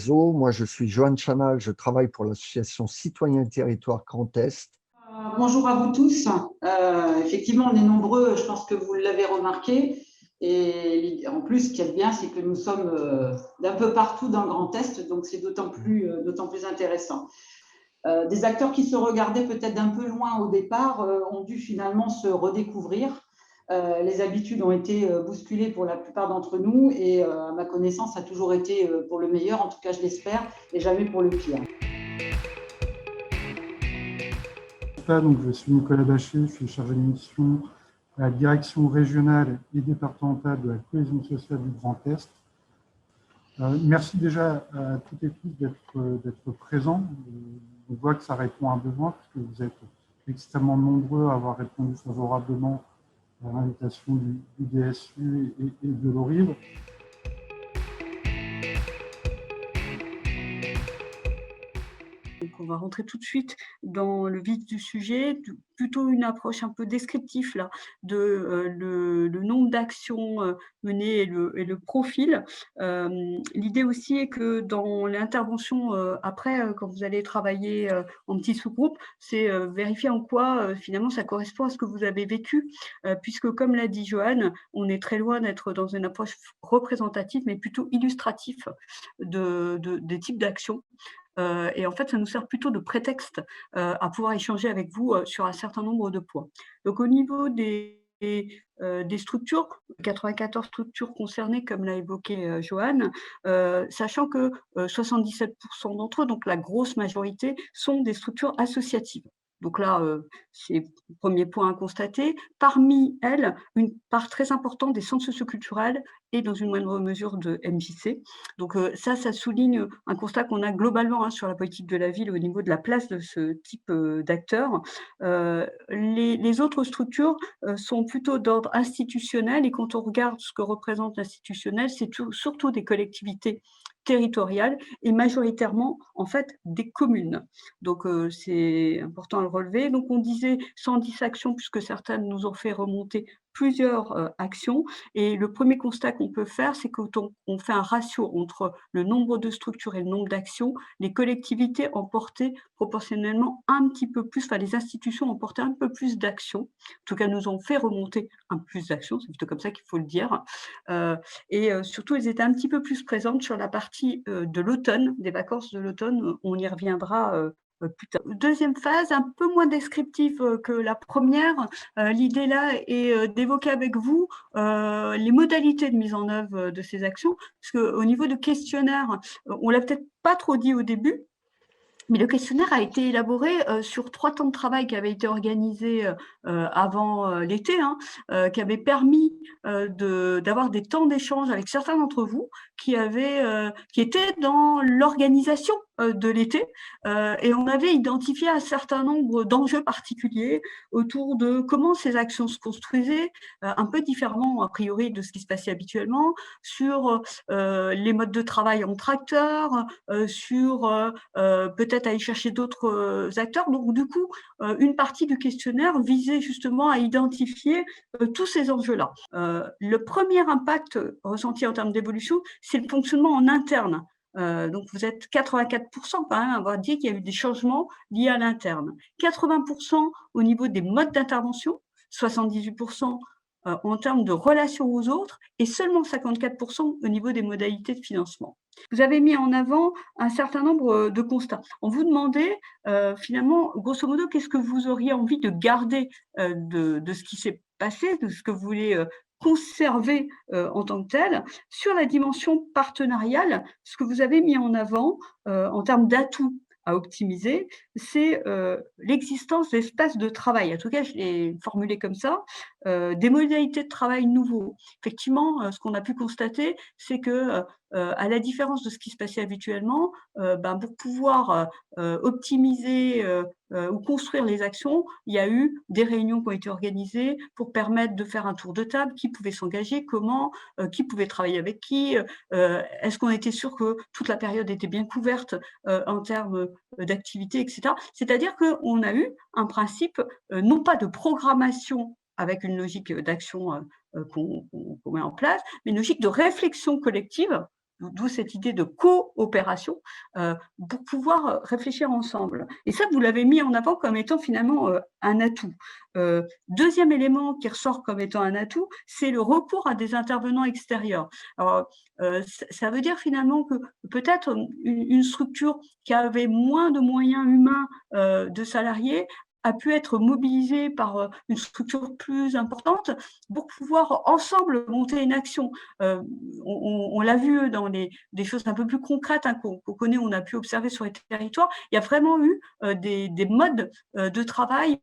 réseau. Moi, je suis Johan Chanal, je travaille pour l'association Citoyens et Territoires Grand Est. Bonjour à vous tous. Effectivement, on est nombreux, je pense que vous l'avez remarqué. Et en plus, ce qui est bien, c'est que nous sommes d'un peu partout dans le Grand Est, donc c'est d'autant plus intéressant. Des acteurs qui se regardaient peut-être d'un peu loin au départ ont dû finalement se redécouvrir. Les habitudes ont été bousculées pour la plupart d'entre nous et à ma connaissance, ça a toujours été pour le meilleur, en tout cas je l'espère, et jamais pour le pire. Donc, je suis Nicolas Bachet, je suis chargé de mission à la direction régionale et départementale de la cohésion sociale du Grand Est. Merci déjà à toutes et tous d'être présents. On voit que ça répond à un besoin parce que vous êtes extrêmement nombreux à avoir répondu favorablement à l'invitation du DSU et de l'ORIB. Donc, on va rentrer tout de suite dans le vif du sujet, plutôt une approche un peu descriptive là, de le nombre d'actions menées et le profil. L'idée aussi est que dans l'intervention après, quand vous allez travailler en petits sous-groupes, c'est vérifier en quoi finalement ça correspond à ce que vous avez vécu, puisque comme l'a dit Johan, on est très loin d'être dans une approche représentative, mais plutôt illustratif des types d'actions. Et en fait, ça nous sert plutôt de prétexte à pouvoir échanger avec vous sur un certain nombre de points. Donc, au niveau des structures, 94 structures concernées, comme l'a évoqué Johan, sachant que 77% d'entre eux, donc la grosse majorité, sont des structures associatives. Donc là, c'est le premier point à constater. Parmi elles, une part très importante des centres socioculturels et dans une moindre mesure de MJC. Donc ça souligne un constat qu'on a globalement sur la politique de la ville au niveau de la place de ce type d'acteurs. Les autres structures sont plutôt d'ordre institutionnel et quand on regarde ce que représente l'institutionnel, c'est surtout des collectivités territoriales et majoritairement en fait des communes. Donc c'est important à le relever. Donc on disait 110 actions puisque certaines nous ont fait remonter plusieurs actions et le premier constat qu'on peut faire, c'est que quand on fait un ratio entre le nombre de structures et le nombre d'actions, les collectivités ont porté proportionnellement un petit peu plus, enfin les institutions ont porté un peu plus d'actions, en tout cas nous ont fait remonter un peu plus d'actions, c'est plutôt comme ça qu'il faut le dire, et surtout elles étaient un petit peu plus présentes sur la partie de l'automne, des vacances de l'automne, on y reviendra plus tard. Deuxième phase, un peu moins descriptive que la première, l'idée là est d'évoquer avec vous les modalités de mise en œuvre de ces actions, parce qu'au niveau de questionnaire, on l'a peut-être pas trop dit au début, mais le questionnaire a été élaboré sur 3 temps de travail qui avaient été organisés avant l'été, qui avaient permis d'avoir des temps d'échange avec certains d'entre vous qui étaient dans l'organisation de l'été et on avait identifié un certain nombre d'enjeux particuliers autour de comment ces actions se construisaient, un peu différemment a priori de ce qui se passait habituellement, sur les modes de travail entre acteurs, sur peut-être aller chercher d'autres acteurs. Donc, du coup, une partie du questionnaire visait justement à identifier tous ces enjeux-là. Le premier impact ressenti en termes d'évolution, c'est le fonctionnement en interne. Donc, vous êtes 84% quand même à avoir dit qu'il y a eu des changements liés à l'interne. 80% au niveau des modes d'intervention, 78% en termes de relation aux autres et seulement 54% au niveau des modalités de financement. Vous avez mis en avant un certain nombre de constats. On vous demandait finalement, grosso modo, qu'est-ce que vous auriez envie de garder de ce qui s'est passé, de ce que vous voulez conserver en tant que tel. Sur la dimension partenariale, ce que vous avez mis en avant en termes d'atouts à optimiser, c'est l'existence d'espaces de travail. En tout cas, je l'ai formulé comme ça, des modalités de travail nouveaux. Effectivement, ce qu'on a pu constater, c'est que à la différence de ce qui se passait habituellement, pour pouvoir optimiser ou construire les actions, il y a eu des réunions qui ont été organisées pour permettre de faire un tour de table, qui pouvait s'engager, comment, qui pouvait travailler avec qui, est-ce qu'on était sûr que toute la période était bien couverte en termes d'activité, etc. C'est-à-dire qu'on a eu un principe, non pas de programmation avec une logique d'action qu'on met en place, mais une logique de réflexion collective d'où cette idée de coopération, pour pouvoir réfléchir ensemble. Et ça, vous l'avez mis en avant comme étant finalement un atout. Deuxième élément qui ressort comme étant un atout, c'est le recours à des intervenants extérieurs. Alors, ça veut dire finalement que peut-être une structure qui avait moins de moyens humains de salariés a pu être mobilisée par une structure plus importante pour pouvoir ensemble monter une action. On l'a vu dans des choses un peu plus concrètes qu'on connaît, on a pu observer sur les territoires. Il y a vraiment eu des modes de travail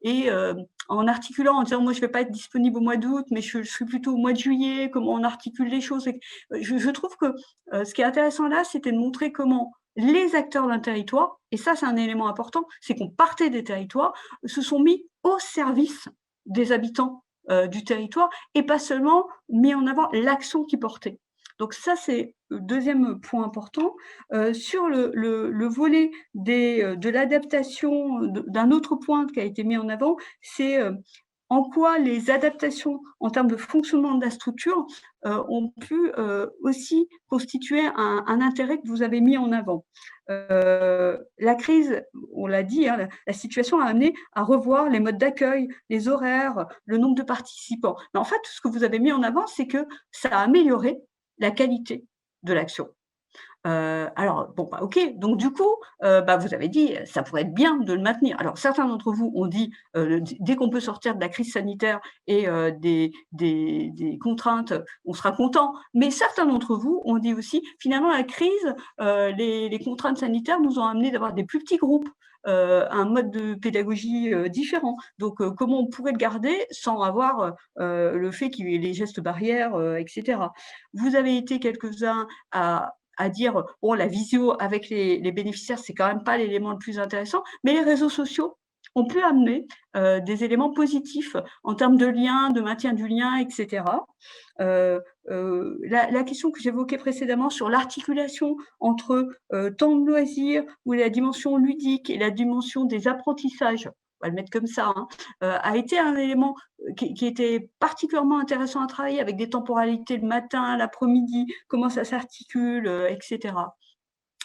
et en articulant, en disant moi je ne vais pas être disponible au mois d'août, mais je suis plutôt au mois de juillet, comment on articule les choses. Je trouve que ce qui est intéressant là, c'était de montrer comment les acteurs d'un territoire, et ça c'est un élément important, c'est qu'on partait des territoires, se sont mis au service des habitants du territoire et pas seulement mis en avant l'action qu'ils portaient. Donc ça, c'est le deuxième point important. Sur le volet de l'adaptation, d'un autre point qui a été mis en avant, c'est en quoi les adaptations en termes de fonctionnement de la structure ont pu aussi constituer un intérêt que vous avez mis en avant. La crise, on l'a dit, hein, la situation a amené à revoir les modes d'accueil, les horaires, le nombre de participants. Mais en fait, ce que vous avez mis en avant, c'est que ça a amélioré la qualité de l'action. Alors, bon, bah, OK, donc du coup, vous avez dit, ça pourrait être bien de le maintenir. Alors, certains d'entre vous ont dit, dès qu'on peut sortir de la crise sanitaire et des contraintes, on sera content. Mais certains d'entre vous ont dit aussi, finalement, la crise, les contraintes sanitaires nous ont amené d'avoir des plus petits groupes, un mode de pédagogie différent. Donc, comment on pourrait le garder sans avoir le fait qu'il y ait les gestes barrières, etc. Vous avez été quelques-uns à dire, bon, la visio avec les bénéficiaires, c'est quand même pas l'élément le plus intéressant, mais les réseaux sociaux ont pu amener des éléments positifs en termes de lien, de maintien du lien, etc. La question que j'évoquais précédemment sur l'articulation entre temps de loisirs ou la dimension ludique et la dimension des apprentissages, on va le mettre comme ça, hein, a été un élément qui était particulièrement intéressant à travailler avec des temporalités le matin, l'après-midi, comment ça s'articule, etc.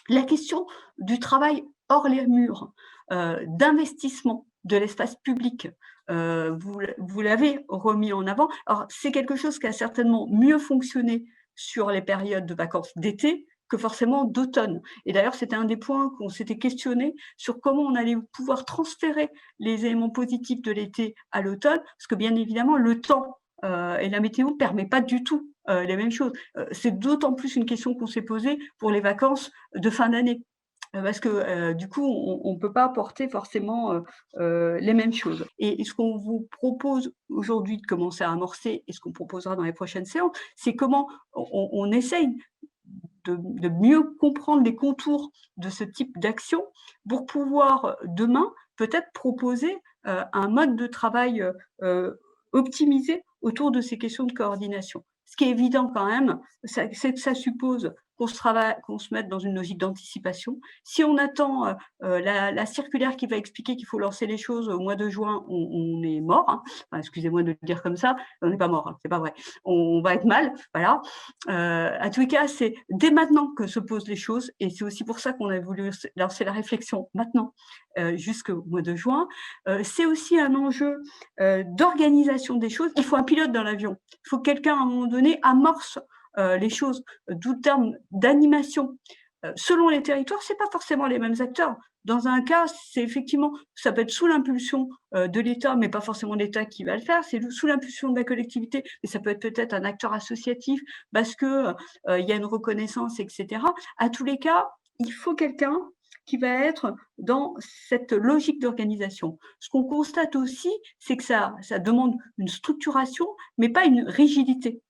La question du travail hors les murs, d'investissement de l'espace public, vous l'avez remis en avant. Alors, c'est quelque chose qui a certainement mieux fonctionné sur les périodes de vacances d'été que forcément d'automne. Et d'ailleurs, c'était un des points qu'on s'était questionné sur comment on allait pouvoir transférer les éléments positifs de l'été à l'automne, parce que bien évidemment, le temps et la météo ne permet pas du tout les mêmes choses. C'est d'autant plus une question qu'on s'est posée pour les vacances de fin d'année. Parce que du coup, on ne peut pas apporter forcément les mêmes choses. Et ce qu'on vous propose aujourd'hui de commencer à amorcer, et ce qu'on proposera dans les prochaines séances, c'est comment on essaye de mieux comprendre les contours de ce type d'action pour pouvoir demain peut-être proposer un mode de travail optimisé autour de ces questions de coordination. Ce qui est évident quand même, c'est que ça suppose qu'on se mette dans une logique d'anticipation. Si on attend la circulaire qui va expliquer qu'il faut lancer les choses au mois de juin, on est mort. Hein. Enfin, excusez-moi de le dire comme ça, on n'est pas mort, hein, c'est pas vrai. On va être mal, voilà. À tous les cas, c'est dès maintenant que se posent les choses, et c'est aussi pour ça qu'on a voulu lancer la réflexion maintenant, jusqu'au mois de juin. C'est aussi un enjeu d'organisation des choses. Il faut un pilote dans l'avion. Il faut que quelqu'un, à un moment donné, amorce les choses, d'où le terme d'animation. Selon les territoires, ce n'est pas forcément les mêmes acteurs. Dans un cas, c'est effectivement, ça peut être sous l'impulsion de l'État, mais pas forcément l'État qui va le faire, c'est sous l'impulsion de la collectivité, mais ça peut être peut-être un acteur associatif parce que il y a une reconnaissance, etc. À tous les cas, il faut quelqu'un qui va être dans cette logique d'organisation. Ce qu'on constate aussi, c'est que ça demande une structuration, mais pas une rigidité.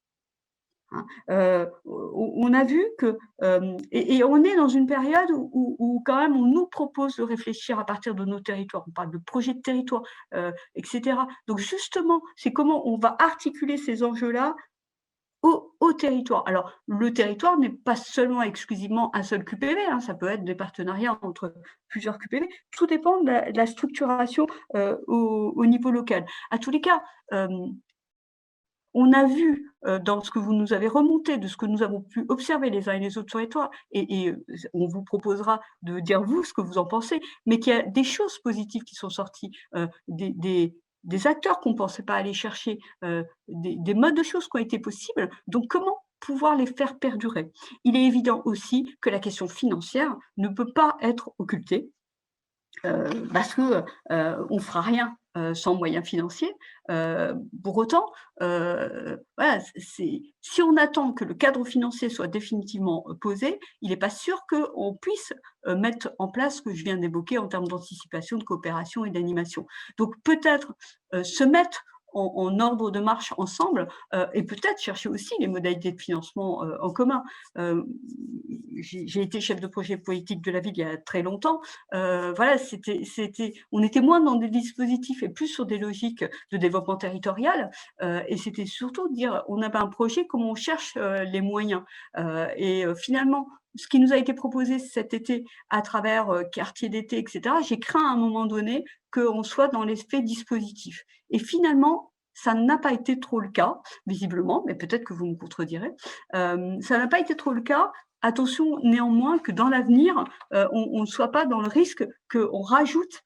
On a vu que, et on est dans une période où quand même on nous propose de réfléchir à partir de nos territoires, on parle de projets de territoire, etc. Donc justement, c'est comment on va articuler ces enjeux-là au territoire. Alors, le territoire n'est pas seulement exclusivement un seul QPV, hein, ça peut être des partenariats entre plusieurs QPV, tout dépend de la structuration au niveau local. À tous les cas, on a vu dans ce que vous nous avez remonté, de ce que nous avons pu observer les uns et les autres sur les toits, et on vous proposera de dire vous ce que vous en pensez, mais qu'il y a des choses positives qui sont sorties, des acteurs qu'on ne pensait pas aller chercher, des modes de choses qui ont été possibles. Donc comment pouvoir les faire perdurer? Il est évident aussi que la question financière ne peut pas être occultée. Parce que, on fera rien, sans moyens financiers. Pour autant, voilà, si on attend que le cadre financier soit définitivement, posé, il n'est pas sûr qu'on puisse, mettre en place ce que je viens d'évoquer en termes d'anticipation, de coopération et d'animation. Donc peut-être, se mettre en ordre de marche ensemble, et peut-être chercher aussi les modalités de financement, en commun. J'ai été chef de projet politique de la ville il y a très longtemps. Voilà, on était moins dans des dispositifs et plus sur des logiques de développement territorial, et c'était surtout de dire, on avait un projet, comment on cherche les moyens. Finalement, ce qui nous a été proposé cet été à travers quartier d'été, etc., j'ai craint à un moment donné qu'on soit dans l'effet dispositif. Et finalement, ça n'a pas été trop le cas, visiblement, mais peut-être que vous me contredirez. Ça n'a pas été trop le cas. Attention néanmoins que dans l'avenir, on ne soit pas dans le risque qu'on rajoute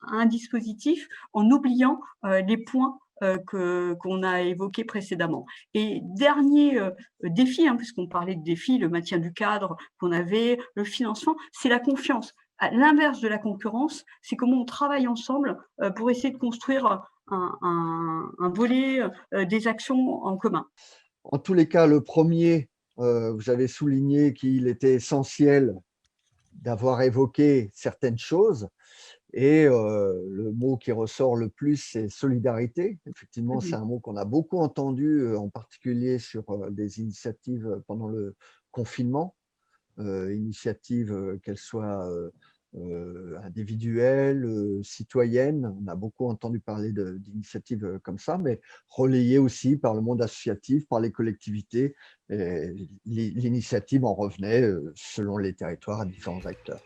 un dispositif en oubliant les points qu'on a évoqués précédemment. Et dernier défi, puisqu'on parlait de défi, le maintien du cadre qu'on avait, le financement, c'est la confiance. À l'inverse de la concurrence, c'est comment on travaille ensemble pour essayer de construire un volet des actions en commun. En tous les cas, le premier, vous avez souligné qu'il était essentiel d'avoir évoqué certaines choses. Et le mot qui ressort le plus, c'est solidarité. Effectivement, c'est un mot qu'on a beaucoup entendu, en particulier sur des initiatives pendant le confinement, initiatives qu'elles soient individuelles, citoyennes. On a beaucoup entendu parler d'initiatives comme ça, mais relayées aussi par le monde associatif, par les collectivités. L'initiative en revenait, selon les territoires, à différents acteurs.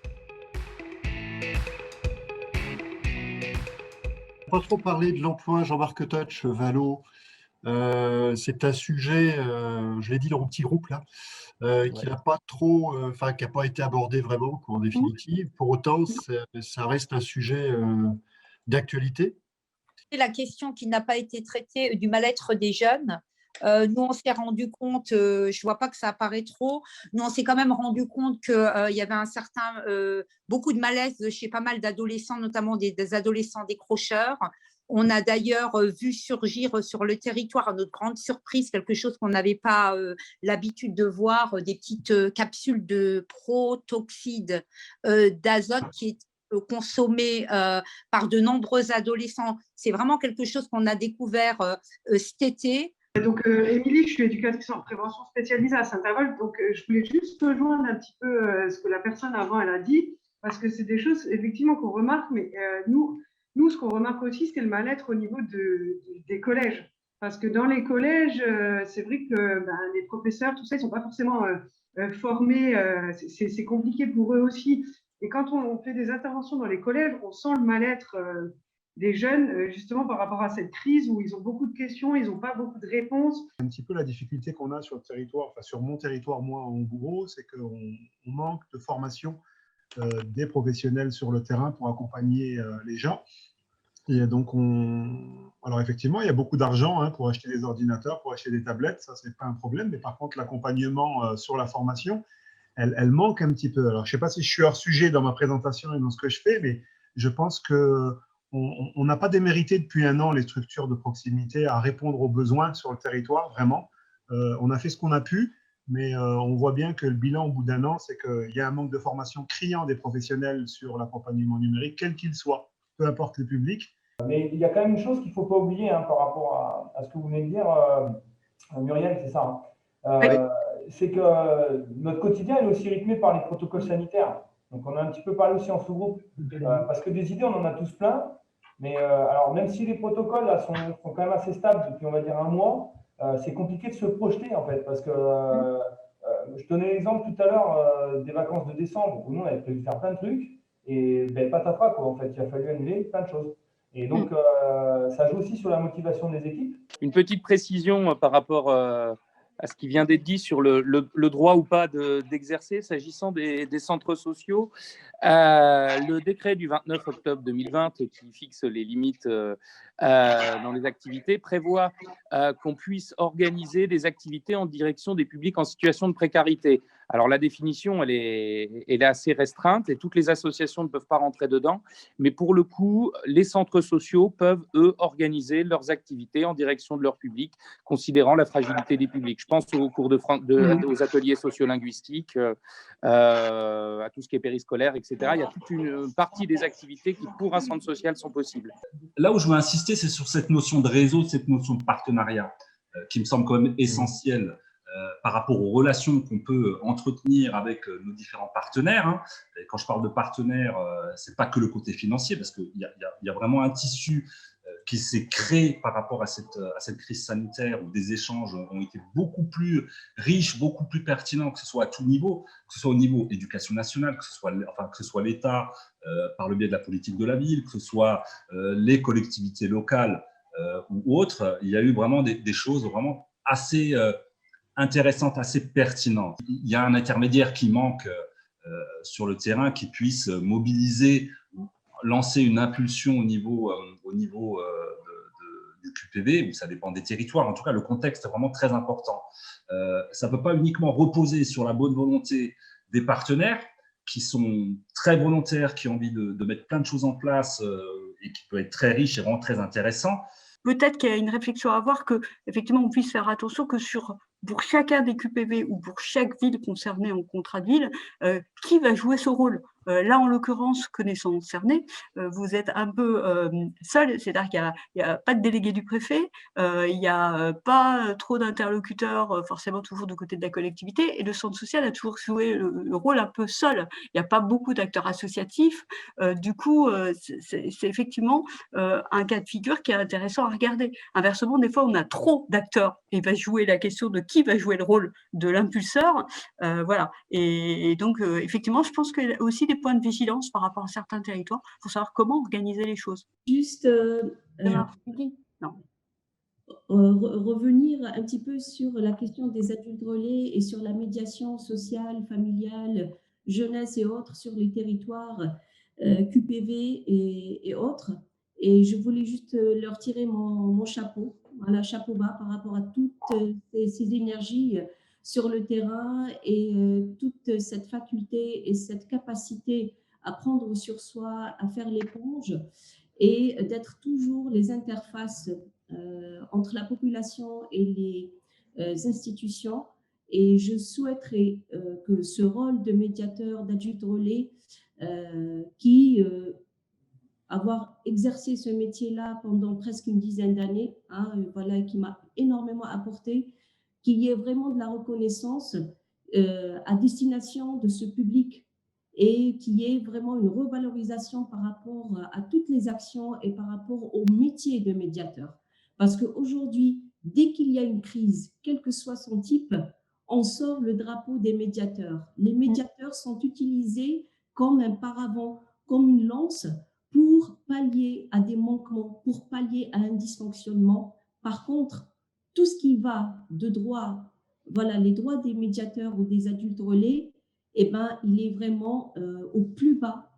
Pas trop parler de l'emploi, Jean-Marc Touch, Valo. C'est un sujet, je l'ai dit dans mon petit groupe là, qui n'a pas trop, qui n'a pas été abordé vraiment, en définitive. Pour autant, ça reste un sujet d'actualité. La question qui n'a pas été traitée du mal-être des jeunes. Nous, on s'est rendu compte, je ne vois pas que ça apparaît trop, nous, on s'est quand même rendu compte qu'il y avait beaucoup de malaise chez pas mal d'adolescents, notamment des adolescents décrocheurs. On a d'ailleurs vu surgir sur le territoire, à notre grande surprise, quelque chose qu'on n'avait pas l'habitude de voir, des petites capsules de protoxyde d'azote qui est consommé par de nombreux adolescents. C'est vraiment quelque chose qu'on a découvert cet été. Donc, Émilie, je suis éducatrice en prévention spécialisée à Saint-Avold. Donc, je voulais juste rejoindre un petit peu ce que la personne avant elle a dit, parce que c'est des choses effectivement qu'on remarque, mais nous, ce qu'on remarque aussi, c'est le mal-être au niveau des collèges. Parce que dans les collèges, c'est vrai que les professeurs, tout ça, ils ne sont pas forcément formés. C'est compliqué pour eux aussi. Et quand on fait des interventions dans les collèges, on sent le mal-être des jeunes, justement par rapport à cette crise où ils ont beaucoup de questions, ils n'ont pas beaucoup de réponses. Un petit peu la difficulté qu'on a sur le territoire, enfin sur mon territoire, moi, en Bourreau, c'est qu'on manque de formation des professionnels sur le terrain pour accompagner les gens. Et donc, alors effectivement, il y a beaucoup d'argent pour acheter des ordinateurs, pour acheter des tablettes, ça, c'est pas un problème. Mais par contre, l'accompagnement sur la formation, elle manque un petit peu. Alors, je ne sais pas si je suis hors sujet dans ma présentation et dans ce que je fais, mais je pense qu'on n'a pas démérité depuis un an les structures de proximité à répondre aux besoins sur le territoire, vraiment. On a fait ce qu'on a pu, mais on voit bien que le bilan au bout d'un an, c'est qu'il y a un manque de formation criant des professionnels sur l'accompagnement numérique, quel qu'il soit, peu importe le public. Mais il y a quand même une chose qu'il ne faut pas oublier par rapport à ce que vous venez de dire, Muriel, c'est ça. Oui. C'est que notre quotidien est aussi rythmé par les protocoles sanitaires. Donc, on a un petit peu parlé aussi en sous-groupe, parce que des idées, on en a tous plein. Mais alors, même si les protocoles là, sont quand même assez stables depuis, on va dire, un mois, c'est compliqué de se projeter, en fait, parce que je donnais l'exemple tout à l'heure des vacances de décembre, où nous, on avait prévu faire plein de trucs, et patatras, quoi, en fait, il a fallu annuler plein de choses. Et donc, ça joue aussi sur la motivation des équipes. Une petite précision par rapport à ce qui vient d'être dit sur le droit ou pas d'exercer, s'agissant des centres sociaux. Le décret du 29 octobre 2020 qui fixe les limites dans les activités prévoit qu'on puisse organiser des activités en direction des publics en situation de précarité. Alors, la définition, elle est assez restreinte et toutes les associations ne peuvent pas rentrer dedans. Mais pour le coup, les centres sociaux peuvent, eux, organiser leurs activités en direction de leur public, considérant la fragilité des publics. Je pense aux cours aux ateliers sociolinguistiques, à tout ce qui est périscolaire, etc. Il y a toute une partie des activités qui, pour un centre social, sont possibles. Là où je veux insister, c'est sur cette notion de réseau, cette notion de partenariat, qui me semble quand même essentielle par rapport aux relations qu'on peut entretenir avec nos différents partenaires. Hein. Et quand je parle de partenaires, ce n'est pas que le côté financier, parce qu'il y a vraiment un tissu qui s'est créé par rapport à cette crise sanitaire, où des échanges ont été beaucoup plus riches, beaucoup plus pertinents, que ce soit à tout niveau, que ce soit au niveau éducation nationale, que ce soit l'État par le biais de la politique de la ville, que ce soit les collectivités locales ou autres. Il y a eu vraiment des choses vraiment assez intéressantes, assez pertinentes. Il y a un intermédiaire qui manque sur le terrain qui puisse mobiliser, lancer une impulsion au niveau du QPV, où ça dépend des territoires. En tout cas, le contexte est vraiment très important. Ça ne peut pas uniquement reposer sur la bonne volonté des partenaires qui sont très volontaires, qui ont envie de mettre plein de choses en place et qui peut être très riche et vraiment très intéressant. Peut-être qu'il y a une réflexion à avoir qu'effectivement, on puisse faire attention que pour chacun des QPV ou pour chaque ville concernée en contrat de ville, qui va jouer ce rôle. Là, en l'occurrence, connaissant Cernay, vous êtes un peu seul, c'est-à-dire qu'il n'y a pas de délégué du préfet, il n'y a pas trop d'interlocuteurs, forcément toujours du côté de la collectivité, et le centre social a toujours joué le rôle un peu seul. Il n'y a pas beaucoup d'acteurs associatifs, du coup, c'est effectivement un cas de figure qui est intéressant à regarder. Inversement, des fois, on a trop d'acteurs, et il va jouer la question de qui va jouer le rôle de l'impulseur, voilà. Et donc, effectivement, je pense qu'il y a aussi des points de vigilance par rapport à certains territoires pour savoir comment organiser les choses. Juste revenir un petit peu sur la question des adultes relais et sur la médiation sociale, familiale, jeunesse et autres sur les territoires QPV et autres. Et je voulais juste leur tirer mon chapeau, voilà, chapeau bas par rapport à toutes ces énergies sur le terrain et toute cette faculté et cette capacité à prendre sur soi, à faire l'éponge et d'être toujours les interfaces entre la population et les institutions. Et je souhaiterais que ce rôle de médiateur, d'adulte relais, avoir exercé ce métier-là pendant presque une dizaine d'années, voilà, qui m'a énormément apporté, qu'il y ait vraiment de la reconnaissance à destination de ce public et qu'il y ait vraiment une revalorisation par rapport à toutes les actions et par rapport au métier de médiateur. Parce qu'aujourd'hui, dès qu'il y a une crise, quel que soit son type, on sort le drapeau des médiateurs. Les médiateurs sont utilisés comme un paravent, comme une lance pour pallier à des manquements, pour pallier à un dysfonctionnement. Par contre, tout ce qui va de droit, voilà, les droits des médiateurs ou des adultes relais, eh ben, il est vraiment au plus bas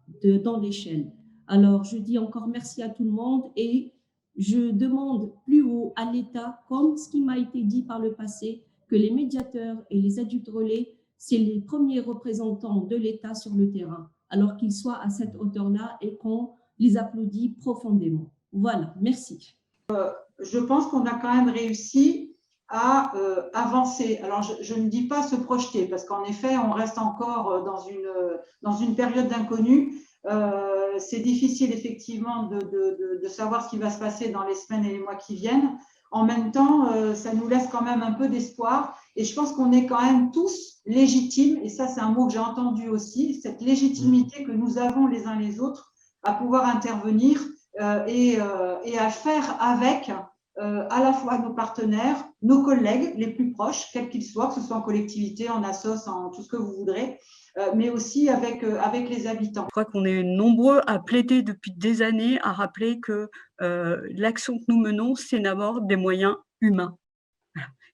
dans l'échelle. Alors, je dis encore merci à tout le monde et je demande plus haut à l'État, comme ce qui m'a été dit par le passé, que les médiateurs et les adultes relais, c'est les premiers représentants de l'État sur le terrain, alors qu'ils soient à cette hauteur-là et qu'on les applaudit profondément. Voilà, merci. Je pense qu'on a quand même réussi à avancer. Alors, je ne dis pas se projeter, parce qu'en effet, on reste encore dans une période d'inconnu. C'est difficile, effectivement, de savoir ce qui va se passer dans les semaines et les mois qui viennent. En même temps, ça nous laisse quand même un peu d'espoir. Et je pense qu'on est quand même tous légitimes, et ça, c'est un mot que j'ai entendu aussi, cette légitimité que nous avons les uns les autres à pouvoir intervenir et à faire avec à la fois nos partenaires, nos collègues les plus proches, quels qu'ils soient, que ce soit en collectivité, en assos, en tout ce que vous voudrez, mais aussi avec les habitants. Je crois qu'on est nombreux à plaider depuis des années, à rappeler que l'action que nous menons, c'est d'abord des moyens humains.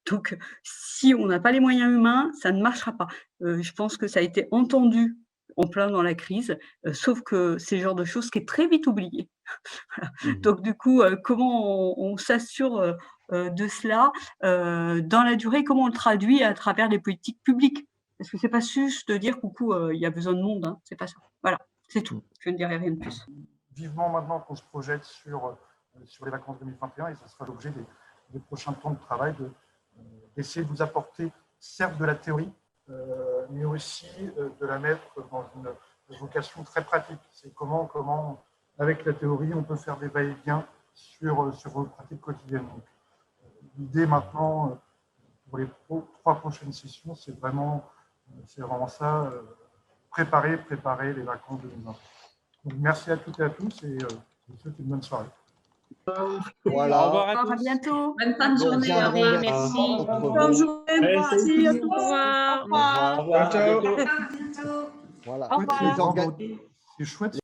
Donc, si on n'a pas les moyens humains, ça ne marchera pas. Je pense que ça a été entendu en plein dans la crise, sauf que c'est le genre de choses qui est très vite oublié. Voilà. Donc, du coup, comment on s'assure de cela dans la durée, comment on le traduit à travers les politiques publiques? Parce que c'est pas juste de dire coucou, il y a besoin de monde, hein, c'est pas ça. Voilà, c'est tout. Je ne dirai rien de plus. Vivement maintenant qu'on se projette sur les vacances 2021 et ça sera l'objet des prochains temps de travail d'essayer de vous apporter certes de la théorie, mais aussi de la mettre dans une vocation très pratique. C'est comment, avec la théorie, on peut faire des va-et-vient sur vos pratiques quotidiennes. L'idée maintenant, pour les 3 prochaines sessions, c'est vraiment ça, préparer les vacances 2020. Donc, merci à toutes et à tous et je vous souhaite une bonne soirée. Voilà. Au revoir à tous. À bientôt. Bonne fin de journée, Henri. Merci. Bonne journée, merci, à tous. Au revoir. Voilà. Au revoir. Les organes- C'est chouette.